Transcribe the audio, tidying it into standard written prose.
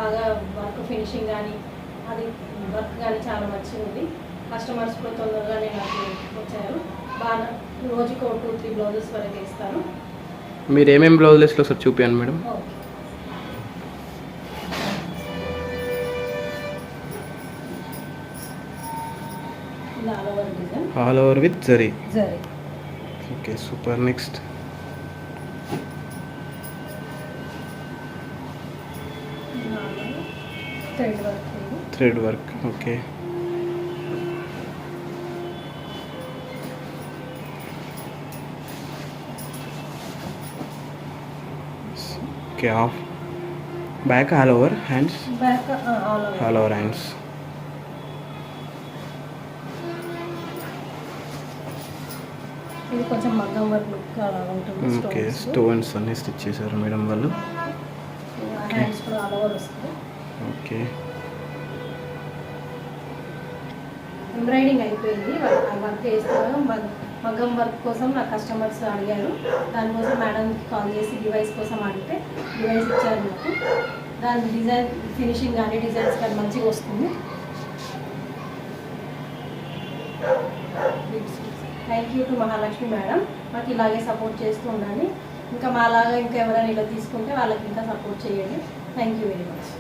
బాగా work finishing కానీ అది వర్క్ కానీ చాలా మంచిగా ఉంది. కస్టమర్స్ కూడా తొందరగానే నాకు వచ్చారు. బాగా రోజుకి 2-3 బ్లౌజెస్ వరకు ఇస్తాను. మీరు ఏమేమి బ్లౌజులు వేసుకో సార్ చూపించండి మేడం. ఓకే, ఇలా all over design, all over with zari. Okay, super. Next thread work. Okay, of back all over hands, all over hands. ఇది కొంచెం మగ్గం వర్క్ లుక్ అలా ఉంటుంది. ఓకే, స్టోన్స్ అన్ని స్టిచ్ చేశారు మేడం వాళ్ళు. హ్యాండ్స్ కూడా ఆల్ ఓవర్ వస్తుంది. ఓకే, ఎంబ్రాయిడింగ్ అయిపోయింది. వర్క్ వేస్తాను. మగ్గం వర్క్ కోసం నా కస్టమర్స్ అడిగారు. దానికోసం మేడంకి కాల్ చేసి డివైస్ కోసం అడిగితే డివైస్ ఇచ్చారు నాకు. దాని డిజైన్ ఫినిషింగ్ కానీ డిజైన్స్ కానీ మంచిగా వస్తుంది. Thank you to Mahalakshmi madam. మాకు ఇలాగే సపోర్ట్ చేస్తూ ఉండండి. ఇంకా మాలాగా ఇంకా ఎవరైనా ఇలా తీసుకుంటే వాళ్ళకి ఇంకా సపోర్ట్ చేయండి. Thank you very much.